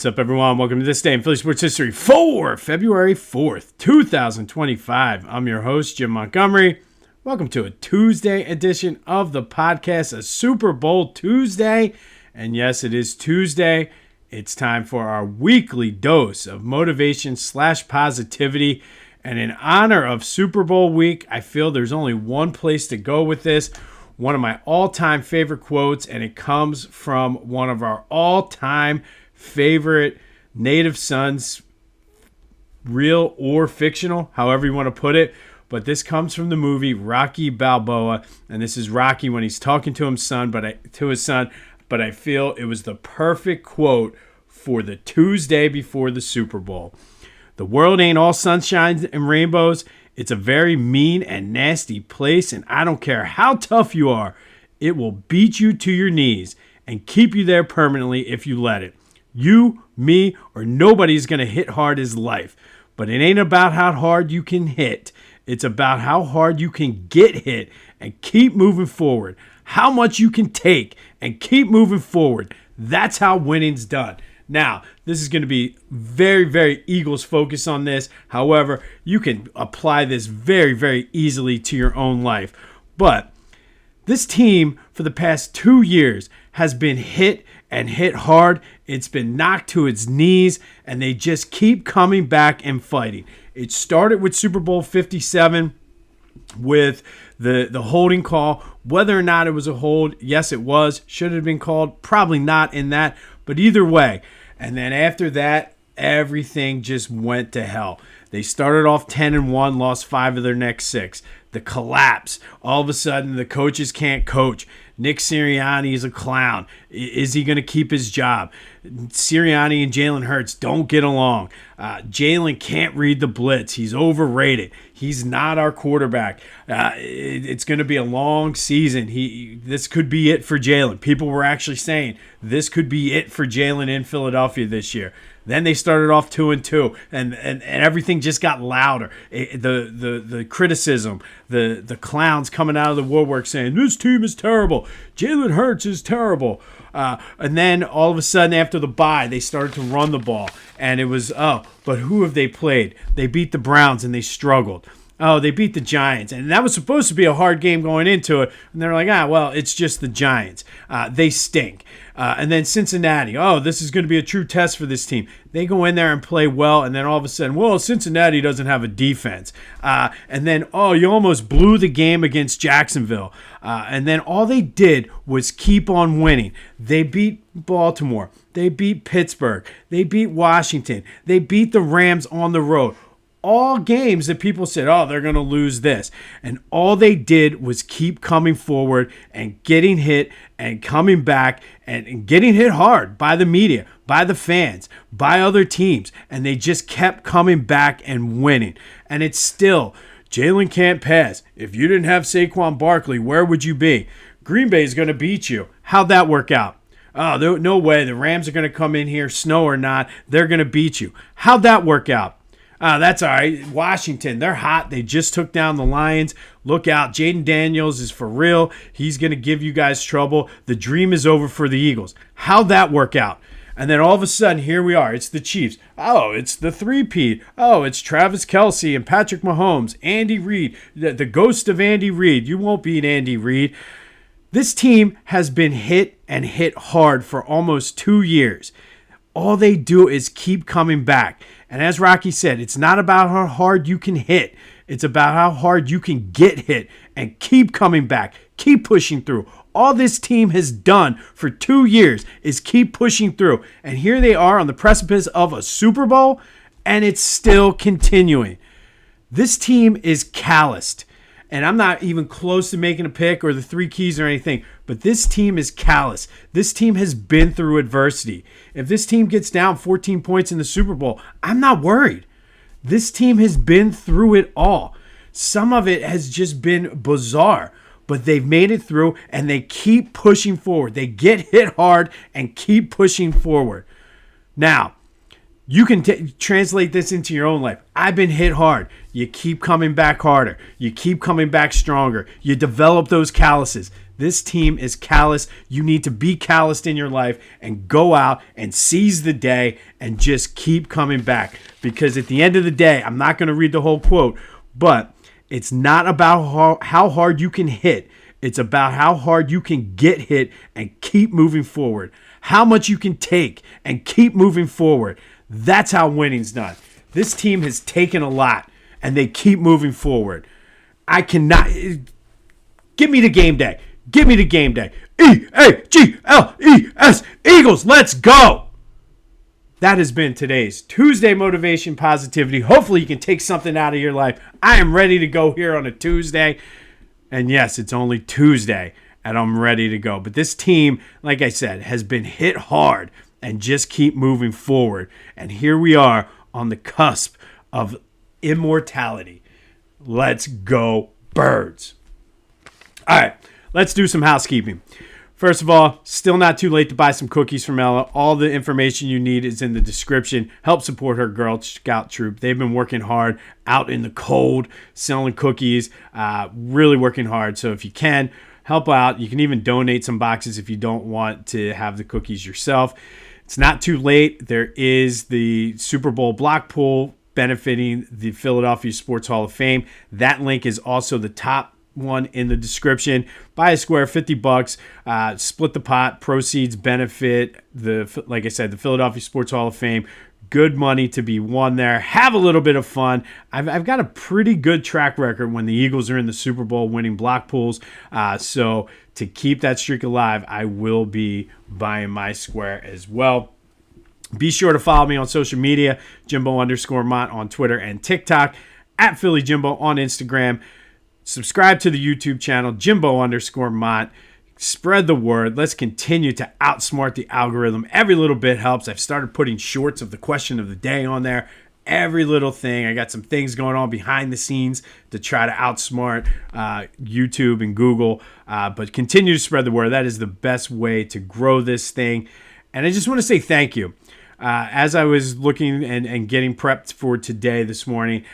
What's up, everyone? Welcome to This Day in Philly Sports History for February 4th, 2025. I'm your host, Jim Montgomery. Welcome to a Tuesday edition of the podcast, a Super Bowl Tuesday. And yes, it is Tuesday. It's time for our weekly dose of motivation / positivity. And in honor of Super Bowl week, I feel there's only one place to go with this. One of my all-time favorite quotes, and it comes from one of our all-time favorite native sons, real or fictional, however you want to put it. But this comes from the movie Rocky Balboa, and this is Rocky when he's talking to his son. But I feel it was the perfect quote for the Tuesday before the Super Bowl. The world ain't all sunshine and rainbows. It's a very mean and nasty place, and I don't care how tough you are, it will beat you to your knees and keep you there permanently if you let it. You, me, or nobody's going to hit hard as life. But it ain't about how hard you can hit. It's about how hard you can get hit and keep moving forward. How much you can take and keep moving forward. That's how winning's done. Now, this is going to be very, very Eagles focus on this. However, you can apply this very, very easily to your own life. But this team for the past 2 years has been hit and hit hard. It's been knocked to its knees, and they just keep coming back and fighting. It started with Super Bowl LVII with the holding call. Whether or not it was a hold, yes, it was. Should it have been called? Probably not in that. But either way, and then after that, everything just went to hell. They started off 10-1, lost 5 of their next 6. The collapse. All of a sudden, the coaches can't coach. Nick Sirianni is a clown. Is he going to keep his job? Sirianni and Jalen Hurts don't get along. Jalen can't read the blitz. He's overrated. He's not our quarterback. It's going to be a long season. This could be it for Jalen. People were actually saying this could be it for Jalen in Philadelphia this year. Then they started off 2-2, and everything just got louder. The criticism, the clowns coming out of the woodwork saying, this team is terrible. Jalen Hurts is terrible. And then all of a sudden after the bye, they started to run the ball. And it was, but who have they played? They beat the Browns and they struggled. Oh, they beat the Giants. And that was supposed to be a hard game going into it. And they're like, well, it's just the Giants. They stink. And then Cincinnati. Oh, this is going to be a true test for this team. They go in there and play well. And then all of a sudden, well, Cincinnati doesn't have a defense. And then, you almost blew the game against Jacksonville. And then all they did was keep on winning. They beat Baltimore. They beat Pittsburgh. They beat Washington. They beat the Rams on the road. All games that people said, they're going to lose this. And all they did was keep coming forward and getting hit and coming back and getting hit hard by the media, by the fans, by other teams. And they just kept coming back and winning. And it's still, Jalen can't pass. If you didn't have Saquon Barkley, where would you be? Green Bay is going to beat you. How'd that work out? No way. The Rams are going to come in here, snow or not. They're going to beat you. How'd that work out? That's all right. Washington, they're hot. They just took down the Lions. Look out. Jaden Daniels is for real. He's going to give you guys trouble. The dream is over for the Eagles. How'd that work out? And then all of a sudden, here we are. It's the Chiefs. It's the three-peat. It's Travis Kelce and Patrick Mahomes, Andy Reid, the ghost of Andy Reid. You won't beat Andy Reid. This team has been hit and hit hard for almost 2 years. All they do is keep coming back. And as Rocky said, it's not about how hard you can hit. It's about how hard you can get hit and keep coming back, keep pushing through. All this team has done for 2 years is keep pushing through. And here they are on the precipice of a Super Bowl, and it's still continuing. This team is calloused. And I'm not even close to making a pick or the 3 keys or anything, but this team is callous. This team has been through adversity. If this team gets down 14 points in the Super Bowl, I'm not worried. This team has been through it all. Some of it has just been bizarre, but they've made it through and they keep pushing forward. They get hit hard and keep pushing forward. Now, you can translate this into your own life. I've been hit hard. You keep coming back harder. You keep coming back stronger. You develop those calluses. This team is callous. You need to be calloused in your life and go out and seize the day and just keep coming back. Because at the end of the day, I'm not going to read the whole quote, but it's not about how hard you can hit. It's about how hard you can get hit and keep moving forward. How much you can take and keep moving forward. That's how winning's done. This team has taken a lot, and they keep moving forward. I cannot. Give me the game day. Give me the game day. EAGLES. Eagles, let's go. That has been today's Tuesday Motivation Positivity. Hopefully you can take something out of your life. I am ready to go here on a Tuesday. And yes, it's only Tuesday, and I'm ready to go. But this team, like I said, has been hit hard and just keep moving forward. And here we are on the cusp of immortality. Let's go, Birds. All right, let's do some housekeeping. First of all, still not too late to buy some cookies from Ella. All the information you need is in the description. Help support her Girl Scout troop. They've been working hard out in the cold, selling cookies, really working hard. So if you can, help out. You can even donate some boxes if you don't want to have the cookies yourself. It's not too late. There is the Super Bowl block pool benefiting the Philadelphia Sports Hall of Fame. That link is also the top one in the description. Buy a square, $50. Split the pot. Proceeds benefit like I said, the Philadelphia Sports Hall of Fame. Good money to be won there. Have a little bit of fun. I've got a pretty good track record when the Eagles are in the Super Bowl winning block pools. So to keep that streak alive, I will be buying my square as well. Be sure to follow me on social media, Jimbo_Mont on Twitter and TikTok, at Philly Jimbo on Instagram. Subscribe to the YouTube channel, Jimbo_Mont. Spread the word. Let's continue to outsmart the algorithm. Every little bit helps. I've started putting shorts of the question of the day on there. Every little thing. I got some things going on behind the scenes to try to outsmart YouTube and Google. But continue to spread the word. That is the best way to grow this thing. And I just want to say thank you. As I was looking and getting prepped for today this morning,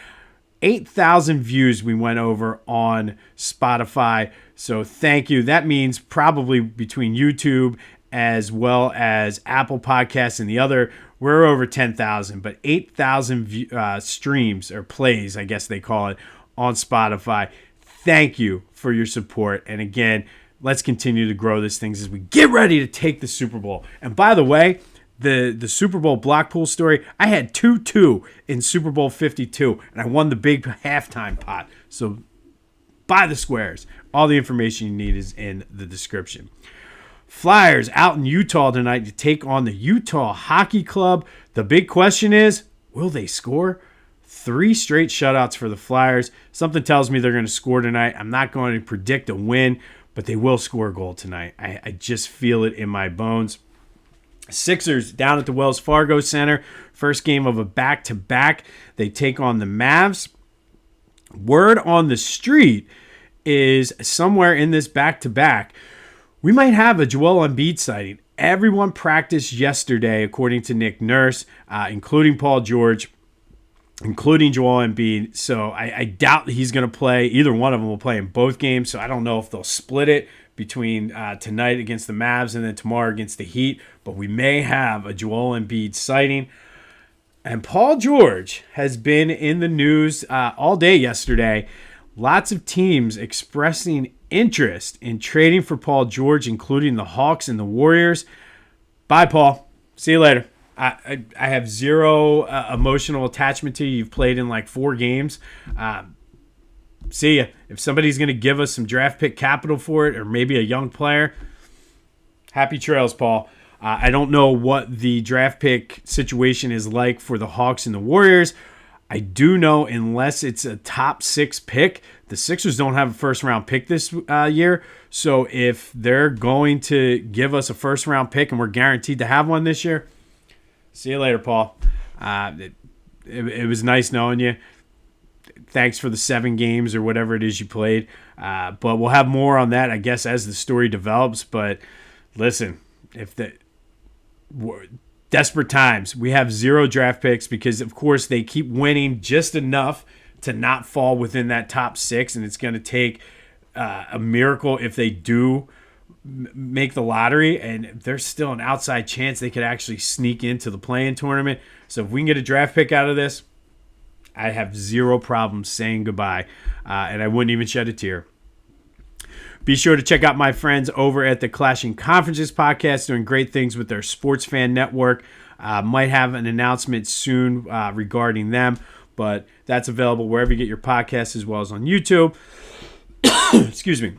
8,000 views we went over on Spotify. So thank you. That means probably between YouTube as well as Apple Podcasts and the other, we're over 10,000. But 8,000 streams or plays, I guess they call it, on Spotify. Thank you for your support. And again, let's continue to grow this thing as we get ready to take the Super Bowl. And by the way, the Super Bowl block pool story, I had 2-2 in Super Bowl 52, and I won the big halftime pot. So buy the squares. All the information you need is in the description. Flyers out in Utah tonight to take on the Utah Hockey Club. The big question is, will they score? 3 straight shutouts for the Flyers. Something tells me they're going to score tonight. I'm not going to predict a win, but they will score a goal tonight. I just feel it in my bones. Sixers down at the Wells Fargo Center. First game of a back-to-back. They take on the Mavs. Word on the street is somewhere in this back-to-back, we might have a Joel Embiid sighting. Everyone practiced yesterday, according to Nick Nurse, including Paul George, including Joel Embiid. So I doubt he's going to play. Either one of them will play in both games. So I don't know if they'll split it between tonight against the Mavs and then tomorrow against the Heat. But we may have a Joel Embiid sighting. And Paul George has been in the news all day yesterday. Lots of teams expressing interest in trading for Paul George, including the Hawks and the Warriors. Bye, Paul. See you later. I have zero emotional attachment to you. You've played in like 4 games. See ya. If somebody's going to give us some draft pick capital for it, or maybe a young player, happy trails, Paul. I don't know what the draft pick situation is like for the Hawks and the Warriors. I do know unless it's a top 6 pick, the Sixers don't have a first-round pick this year. So if they're going to give us a first-round pick and we're guaranteed to have one this year, see you later, Paul. It was nice knowing you. Thanks for the 7 games or whatever it is you played. But we'll have more on that, I guess, as the story develops. But listen, desperate times. We have 0 draft picks because, of course, they keep winning just enough to not fall within that top 6, and it's going to take a miracle if they do make the lottery, and there's still an outside chance they could actually sneak into the play-in tournament. So if we can get a draft pick out of this, I have zero problem saying goodbye, and I wouldn't even shed a tear. Be sure to check out my friends over at the Clashing Conferences podcast, doing great things with their sports fan network. Might have an announcement soon regarding them, but that's available wherever you get your podcasts as well as on YouTube. Excuse me.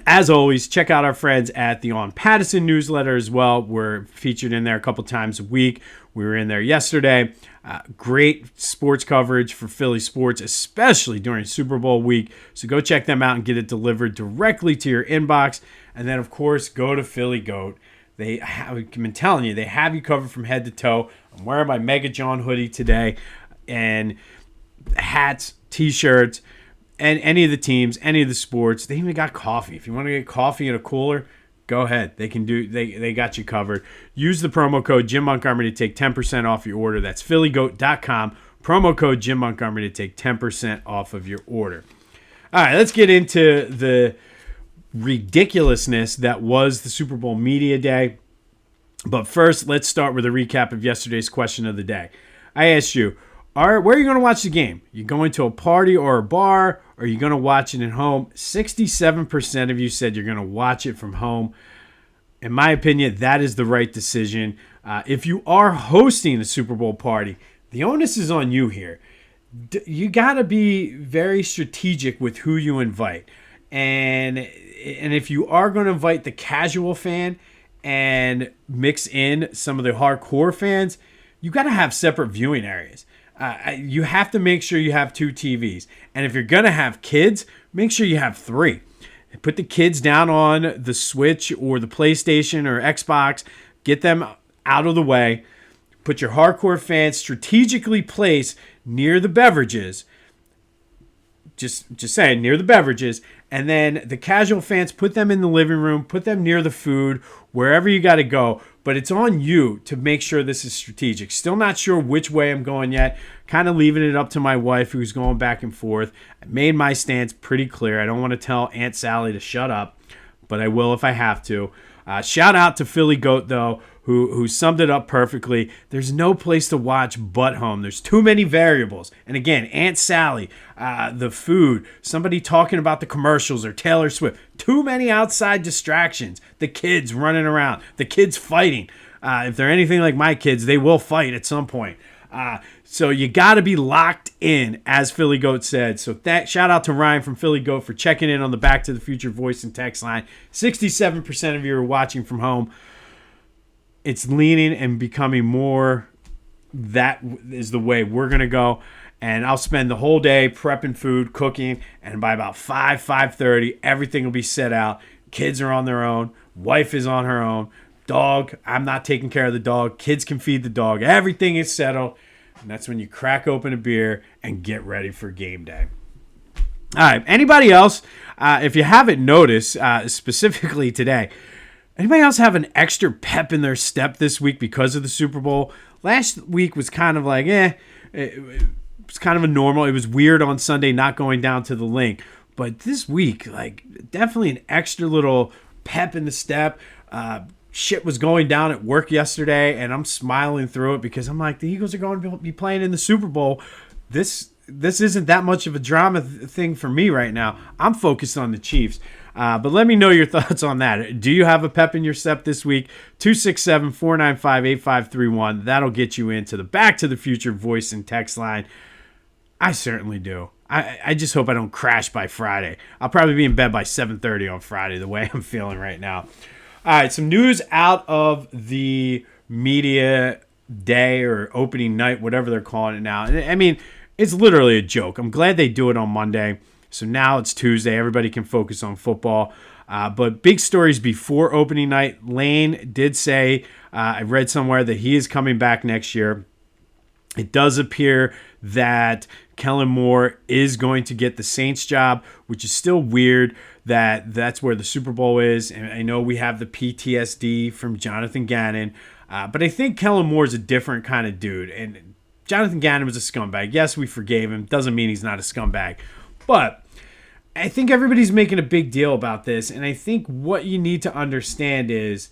As always, check out our friends at the On Pattison newsletter as well. We're featured in there a couple times a week. We were in there yesterday. Great sports coverage for Philly sports, especially during Super Bowl week. So go check them out and get it delivered directly to your inbox. And then, of course, go to Philly Goat. I've been telling you, they have you covered from head to toe. I'm wearing my Mega John hoodie today, and hats, T-shirts, and any of the teams, any of the sports. They even got coffee. If you want to get coffee in a cooler, go ahead. They got you covered. Use the promo code Jim Montgomery to take 10% off your order. That's phillygoat.com. Promo code Jim Montgomery to take 10% off of your order. All right, let's get into the ridiculousness that was the Super Bowl Media Day. But first, let's start with a recap of yesterday's question of the day. I asked you, where are you going to watch the game? You going to a party or a bar, or are you going to watch it at home? 67% of you said you're going to watch it from home. In my opinion, that is the right decision. If you are hosting a Super Bowl party, the onus is on you here. You got to be very strategic with who you invite. And if you are going to invite the casual fan and mix in some of the hardcore fans, you got to have separate viewing areas. You have to make sure you have 2 TVs. And if you're going to have kids, make sure you have 3. Put the kids down on the Switch or the PlayStation or Xbox. Get them out of the way. Put your hardcore fans strategically placed near the beverages. Just saying, near the beverages. And then the casual fans, put them in the living room. Put them near the food, wherever you got to go. But it's on you to make sure this is strategic. Still not sure which way I'm going yet. Kind of leaving it up to my wife, who's going back and forth. I made my stance pretty clear. I don't want to tell Aunt Sally to shut up, but I will if I have to. Shout out to Philly Goat, though, who summed it up perfectly. There's no place to watch but home. There's too many variables. And again, Aunt Sally, the food, somebody talking about the commercials or Taylor Swift. Too many outside distractions. The kids running around. The kids fighting. If they're anything like my kids, they will fight at some point. So you got to be locked in, as Philly Goat said. So shout out to Ryan from Philly Goat for checking in on the Back to the Future voice and text line. 67% of you are watching from home. It's leaning and becoming more, that is the way we're going to go. And I'll spend the whole day prepping food, cooking, and by about 5:30, everything will be set out. Kids are on their own. Wife is on her own. Dog, I'm not taking care of the dog. Kids can feed the dog. Everything is settled. And that's when you crack open a beer and get ready for game day. All right. Anybody else, if you haven't noticed, specifically today, anybody else have an extra pep in their step this week because of the Super Bowl? Last week was kind of like, it was kind of a normal. It was weird on Sunday not going down to the link. But this week, like, definitely an extra little pep in the step. Shit was going down at work yesterday, and I'm smiling through it because I'm like, the Eagles are going to be playing in the Super Bowl. This isn't that much of a drama thing for me right now. I'm focused on the Chiefs. But let me know your thoughts on that. Do you have a pep in your step this week? 267-495-8531. That'll get you into the Back to the Future voice and text line. I certainly do. I just hope I don't crash by Friday. I'll probably be in bed by 7:30 on Friday, the way I'm feeling right now. All right, some news out of the media day or opening night, whatever they're calling it now. I mean, it's literally a joke. I'm glad they do it on Monday. So now it's Tuesday. Everybody can focus on football. But big stories before opening night. Lane did say, I read somewhere that he is coming back next year. It does appear that Kellen Moore is going to get the Saints job, which is still weird that that's where the Super Bowl is. And I know we have the PTSD from Jonathan Gannon, but I think Kellen Moore is a different kind of dude. And Jonathan Gannon was a scumbag. Yes, we forgave him. Doesn't mean he's not a scumbag. But I think everybody's making a big deal about this, and I think what you need to understand is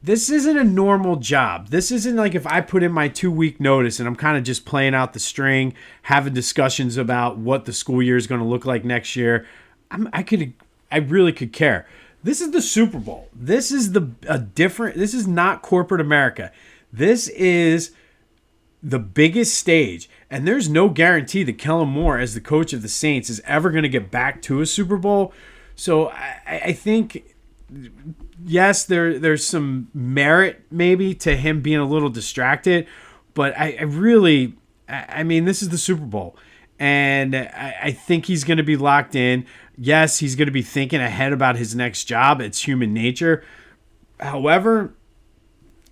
this isn't a normal job. This isn't like if I put in my 2-week notice and I'm kind of just playing out the string, having discussions about what the school year is going to look like next year. I really could care. This is the Super Bowl. This is this is not corporate America. This is the biggest stage, and there's no guarantee that Kellen Moore, as the coach of the Saints, is ever going to get back to a Super Bowl. So I think, yes, there's some merit maybe to him being a little distracted, but I mean, this is the Super Bowl, and I think he's going to be locked in. Yes, he's going to be thinking ahead about his next job. It's human nature. However,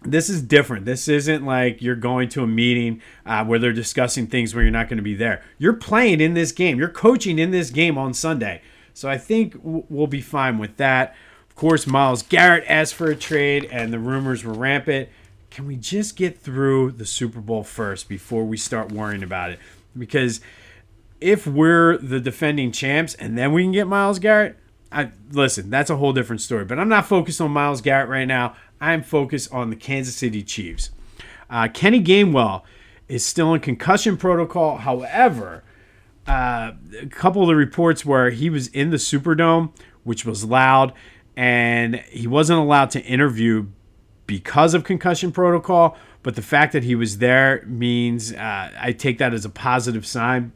this is different. This isn't like you're going to a meeting where they're discussing things where you're not going to be there. You're playing in this game. You're coaching in this game on Sunday. So I think we'll be fine with that. Of course, Myles Garrett asked for a trade, and the rumors were rampant. Can we just get through the Super Bowl first before we start worrying about it? Because if we're the defending champs and then we can get Myles Garrett, listen, that's a whole different story. But I'm not focused on Myles Garrett right now. I'm focused on the Kansas City Chiefs. Kenny Gainwell is still in concussion protocol. However, a couple of the reports were he was in the Superdome, which was loud, and he wasn't allowed to interview because of concussion protocol. But the fact that he was there means I take that as a positive sign.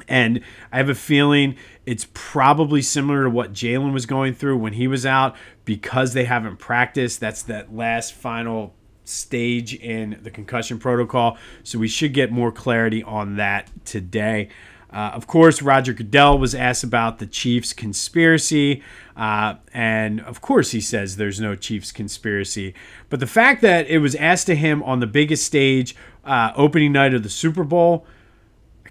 And I have a feeling it's probably similar to what Jalen was going through when he was out because they haven't practiced. That's that last final stage in the concussion protocol. So we should get more clarity on that today. Of course, Roger Goodell was asked about the Chiefs conspiracy. And of course, he says there's no Chiefs conspiracy. But the fact that it was asked to him on the biggest stage, opening night of the Super Bowl,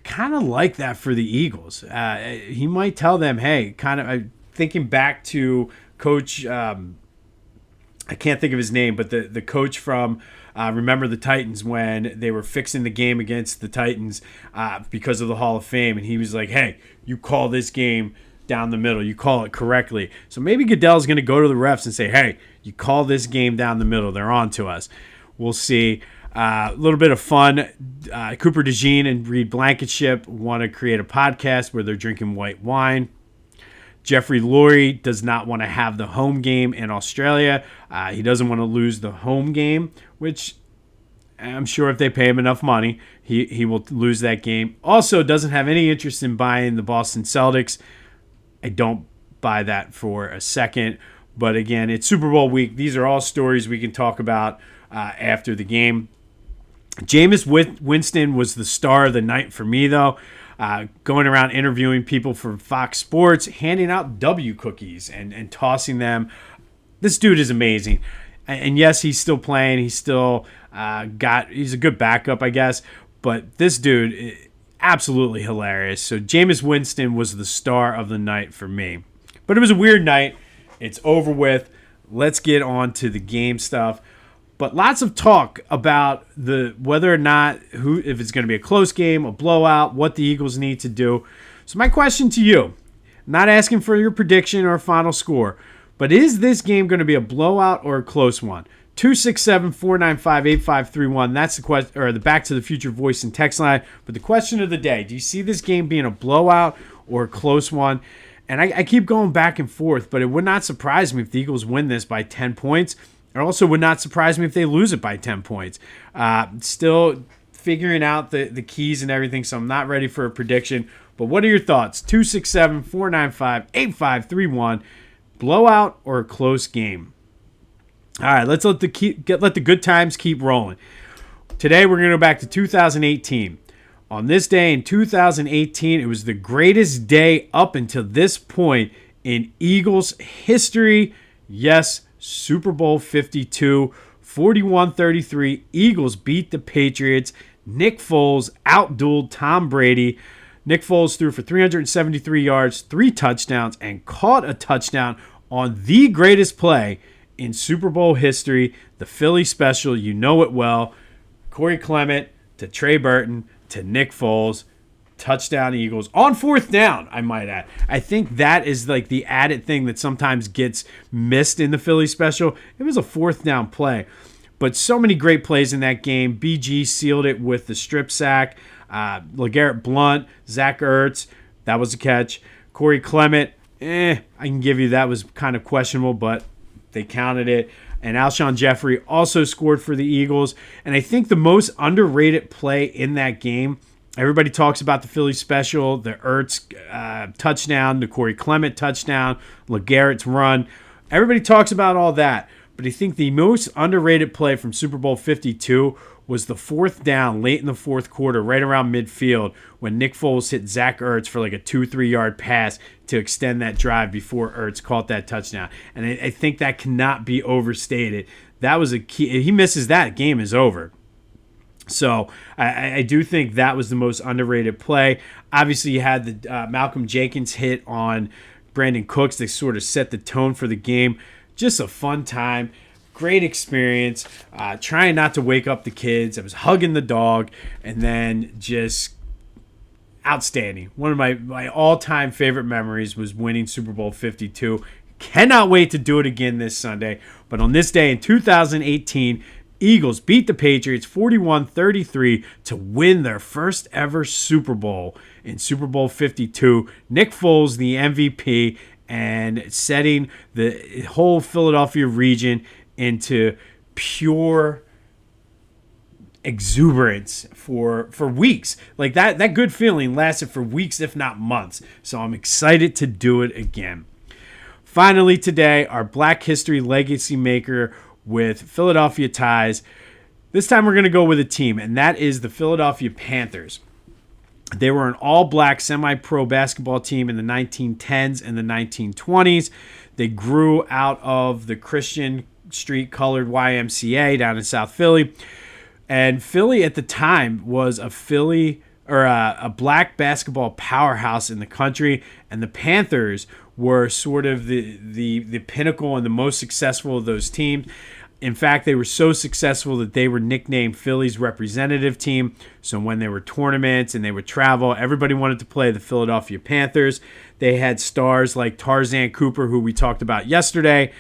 kind of like that for the Eagles. He might tell them, hey, kind of thinking back to Coach, I can't think of his name, but the coach from Remember the Titans when they were fixing the game against the Titans because of the Hall of Fame. And he was like, hey, you call this game down the middle. You call it correctly. So maybe Goodell's going to go to the refs and say, hey, you call this game down the middle. They're on to us. We'll see. A little bit of fun. Cooper DeJean and Reed Blankenship want to create a podcast where they're drinking white wine. Jeffrey Lurie does not want to have the home game in Australia. He doesn't want to lose the home game, which I'm sure if they pay him enough money, he will lose that game. Also doesn't have any interest in buying the Boston Celtics. I don't buy that for a second. But again, it's Super Bowl week. These are all stories we can talk about after the game. Jameis Winston was the star of the night for me, though. Going around interviewing people for Fox Sports, handing out W cookies and tossing them. This dude is amazing. And yes, he's still playing. He's still he's a good backup, I guess. But this dude, absolutely hilarious. So Jameis Winston was the star of the night for me. But it was a weird night. It's over with. Let's get on to the game stuff. But lots of talk about whether or not if it's going to be a close game, a blowout, what the Eagles need to do. So my question to you, not asking for your prediction or a final score, but is this game going to be a blowout or a close one? 267-495-8531. That's the question, or the Back to the Future voice and text line. But the question of the day: do you see this game being a blowout or a close one? And I keep going back and forth, but it would not surprise me if the Eagles win this by 10 points. It also would not surprise me if they lose it by 10 points. Still figuring out the keys and everything, so I'm not ready for a prediction. But what are your thoughts? 267-495-8531. Blowout or a close game? All right, let's let the good times keep rolling. Today we're going to go back to 2018. On this day in 2018, it was the greatest day up until this point in Eagles history. Yes, Super Bowl 52, 41-33. Eagles beat the Patriots. Nick Foles outdueled Tom Brady. Nick Foles threw for 373 yards, 3 touchdowns, and caught a touchdown on the greatest play in Super Bowl history, the Philly special. You know it well. Corey Clement to Trey Burton to Nick Foles. touchdown Eagles on fourth down, I might add. I think that is like the added thing that sometimes gets missed in the Philly special. It was a fourth down play. But so many great plays in that game. BG sealed it with the strip sack. LeGarrette Blount, Zach Ertz, that was a catch. Corey Clement, I can give you that was kind of questionable, but they counted it. And Alshon Jeffrey also scored for the Eagles. And I think the most underrated play in that game, everybody talks about the Philly special, the Ertz touchdown, the Corey Clement touchdown, LeGarrette's run. Everybody talks about all that. But I think the most underrated play from Super Bowl 52 was the fourth down late in the fourth quarter, right around midfield, when Nick Foles hit Zach Ertz for like a 2-3 yard pass to extend that drive before Ertz caught that touchdown. And I think that cannot be overstated. That was a key. If he misses that, game is over. So I do think that was the most underrated play. Obviously, you had the Malcolm Jenkins hit on Brandon Cooks. They sort of set the tone for the game. Just a fun time. Great experience. Trying not to wake up the kids. I was hugging the dog. And then just outstanding. One of my all-time favorite memories was winning Super Bowl 52. Cannot wait to do it again this Sunday. But on this day in 2018, Eagles beat the Patriots 41-33 to win their first ever Super Bowl in Super Bowl 52. Nick Foles, the MVP, and setting the whole Philadelphia region into pure exuberance for weeks. Like that good feeling lasted for weeks, if not months. So I'm excited to do it again. Finally today, our Black History Legacy Maker with Philadelphia ties. This time we're going to go with a team, and that is the Philadelphia Panthers. They were an all-black semi-pro basketball team in the 1910s and the 1920s. They grew out of the Christian Street-colored YMCA down in South Philly. And Philly at the time was a black basketball powerhouse in the country, and the Panthers were sort of the pinnacle and the most successful of those teams. In fact, they were so successful that they were nicknamed Philly's representative team. So when there were tournaments and they would travel, everybody wanted to play the Philadelphia Panthers. They had stars like Tarzan Cooper, who we talked about yesterday,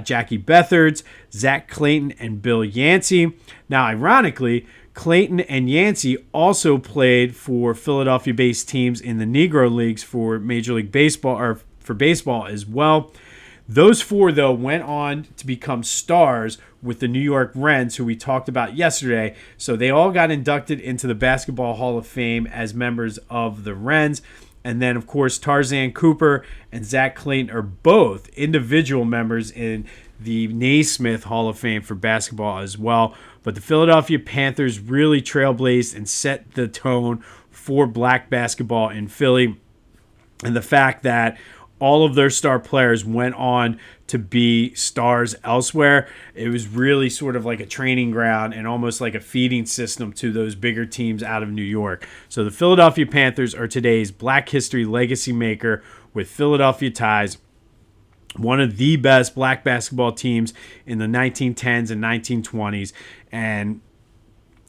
Jackie Beathard, Zach Clayton, and Bill Yancey. Now, ironically, Clayton and Yancey also played for Philadelphia-based teams in the Negro Leagues for Major League Baseball, or for baseball as well. Those four, though, went on to become stars with the New York Rens, who we talked about yesterday. So they all got inducted into the Basketball Hall of Fame as members of the Rens. And then, of course, Tarzan Cooper and Zach Clayton are both individual members in the Naismith Hall of Fame for basketball as well. But the Philadelphia Panthers really trailblazed and set the tone for black basketball in Philly. And the fact that all of their star players went on to be stars elsewhere, it was really sort of like a training ground and almost like a feeding system to those bigger teams out of New York. So the Philadelphia Panthers are today's Black History Legacy Maker with Philadelphia ties. One of the best black basketball teams in the 1910s and 1920s. And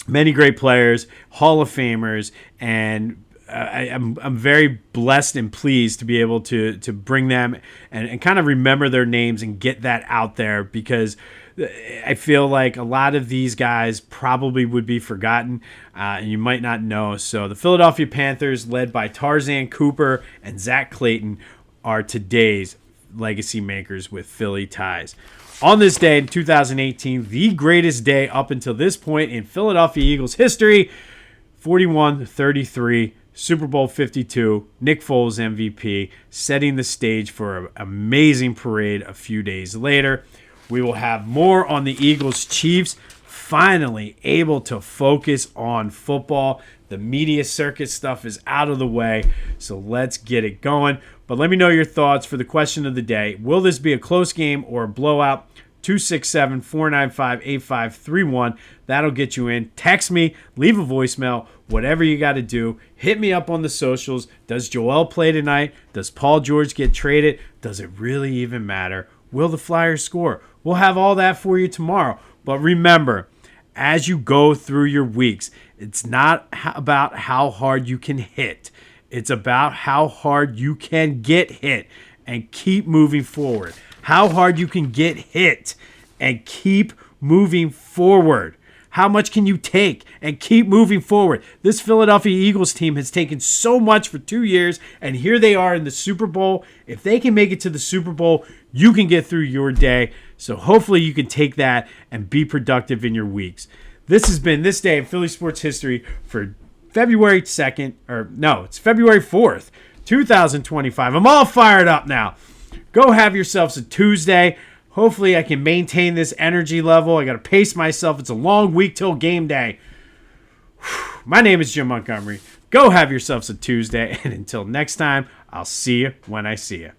many great players, Hall of Famers, and I'm very blessed and pleased to be able to bring them and kind of remember their names and get that out there, because I feel like a lot of these guys probably would be forgotten and you might not know. So the Philadelphia Panthers, led by Tarzan Cooper and Zach Clayton, are today's legacy makers with Philly ties. On this day in 2018, the greatest day up until this point in Philadelphia Eagles history, 41-33, Super Bowl 52, Nick Foles MVP, setting the stage for an amazing parade a few days later. We will have more on the Eagles Chiefs, finally able to focus on football. The media circuit stuff is out of the way, so let's get it going. But let me know your thoughts for the question of the day. Will this be a close game or a blowout? 267-495-8531. That'll get you in. Text me, leave a voicemail, whatever you got to do. Hit me up on the socials. Does Joel play tonight? Does Paul George get traded? Does it really even matter? Will the Flyers score? We'll have all that for you tomorrow. But remember, as you go through your weeks. It's not about how hard you can hit. It's about how hard you can get hit and keep moving forward. How hard you can get hit and keep moving forward. How much can you take and keep moving forward? This Philadelphia Eagles team has taken so much for 2 years, and here they are in the Super Bowl. If they can make it to the Super Bowl, you can get through your day. So hopefully you can take that and be productive in your weeks. This has been This Day in Philly Sports History for February 2nd, it's February 4th, 2025. I'm all fired up now. Go have yourselves a Tuesday. Hopefully I can maintain this energy level. I got to pace myself. It's a long week till game day. My name is Jim Montgomery. Go have yourselves a Tuesday. And until next time, I'll see you when I see you.